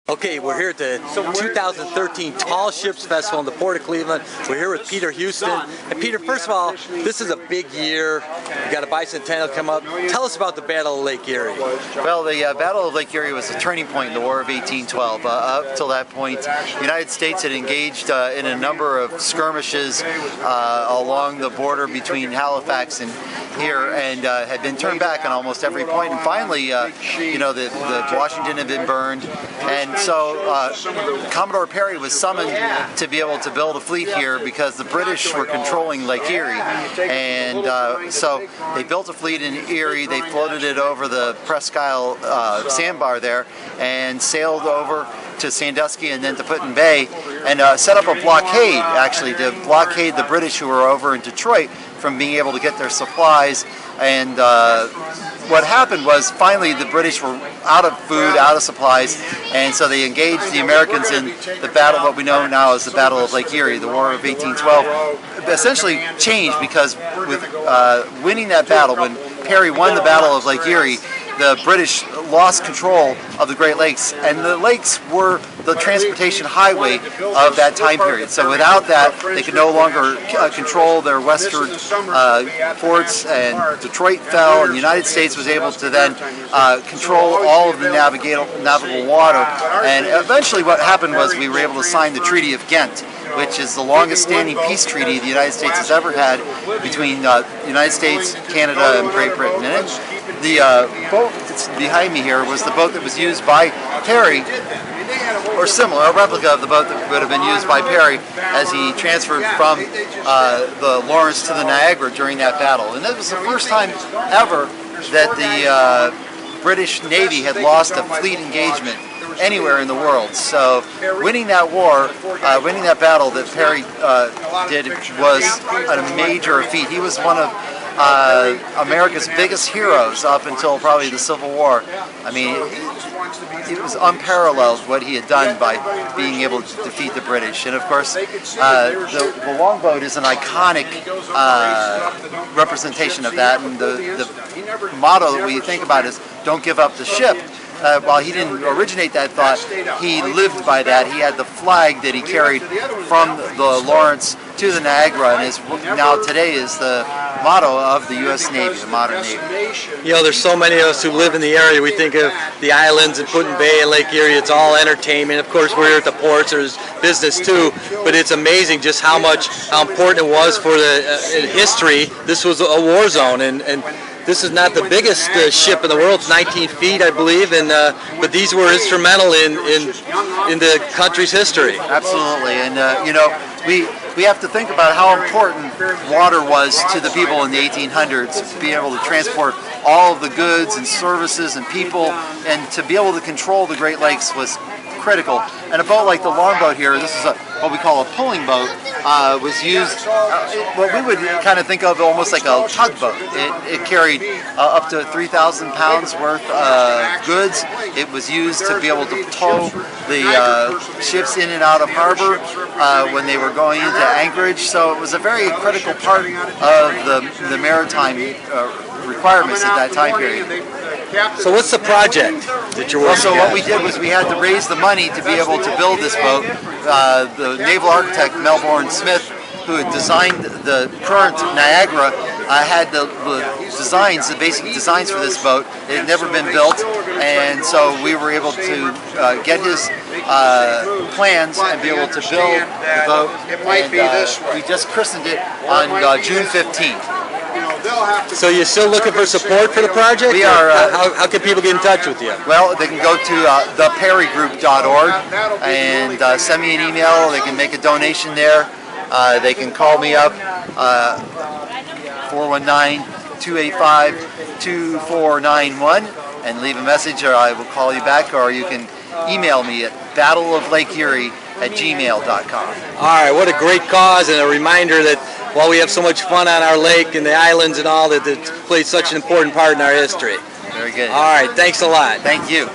Okay, we're here at the 2013 Tall Ships Festival in the Port of Cleveland. We're here with Peter Houston. And Peter, first of all, this is a big year. We've got a bicentennial come up. Tell us about the Battle of Lake Erie. Well, the Battle of Lake Erie was a turning point in the War of 1812. Up till that point, the United States had engaged in a number of skirmishes along the border between Halifax and here, and had been turned back on almost every point. And finally, the Washington had been burned, and so Commodore Perry was summoned to be able to build a fleet here because the British were controlling Lake Erie. And so they built a fleet in Erie, they floated it over the Presque Isle sandbar there, and sailed over to Sandusky and then to Put in Bay, and set up a blockade, actually, to blockade the British who were over in Detroit from being able to get their supplies. And what happened was finally the British were out of food, out of supplies, and so they engaged the Americans in the battle, what we know now as the Battle of Lake Erie. The War of 1812 essentially changed because with winning that battle, when Perry won the Battle of Lake Erie, the British lost control of the Great Lakes, and the lakes were the transportation highway of that time period. So without that, they could no longer control their western ports, and Detroit fell, and the United States was able to then control all of the navigable water. And eventually what happened was we were able to sign the Treaty of Ghent, which is the longest standing peace treaty the United States has ever had between the United States, Canada, and Great Britain. And the boat that's behind me here was the boat that was used by Perry, or similar, a replica of the boat that would have been used by Perry as he transferred from the Lawrence to the Niagara during that battle. And it was the first time ever that the British Navy had lost a fleet engagement anywhere in the world. So winning that war, winning that battle that Perry did was a major feat. He was one of America's biggest heroes up until probably the Civil War. I mean, it was unparalleled what he had done by being able to defeat the British. And of course, the longboat is an iconic representation of that. And the motto that we think about is "Don't give up the ship." While he didn't originate that thought, he lived by that. He had the flag that he carried from the Lawrence to the Niagara, and is now today is the motto of the U.S. Navy, the modern Navy. You know, there's so many of us who live in the area. We think of the islands and Put in Bay and Lake Erie. It's all entertainment. Of course, we're here at the ports. There's business too, but it's amazing just how important it was for the in history. This was a war zone, and this is not the biggest ship in the world. It's 19 feet, I believe, and but these were instrumental in the country's history. Absolutely, and we have to think about how important water was to the people in the 1800s. To be able to transport all of the goods and services and people, and to be able to control the Great Lakes was critical. And a boat like the longboat here, this is what we call a pulling boat, was used, what we would kind of think of almost like a tugboat. It carried up to 3,000 pounds worth of goods. It was used to be able to tow the ships in and out of harbor when they were going into anchorage. So it was a very critical part of the maritime requirements at that time period. So what's the project that you're working on? So what we did was we had to raise the money to be able to build this boat. The naval architect Melbourne Smith, who had designed the current Niagara, had the designs, the basic designs for this boat. It had never been built, and so we were able to get his plans and be able to build the boat. And we just christened it on June 15th. So you're still looking for support for the project? We are. How can people get in touch with you? Well, they can go to theperrygroup.org and send me an email. They can make a donation there. They can call me up, 419-285-2491, and leave a message, or I will call you back, or you can email me at battleoflakeerie@gmail.com. All right, what a great cause, and a reminder that while we have so much fun on our lake and the islands and all, that it plays such an important part in our history. Very good. All right, thanks a lot. Thank you.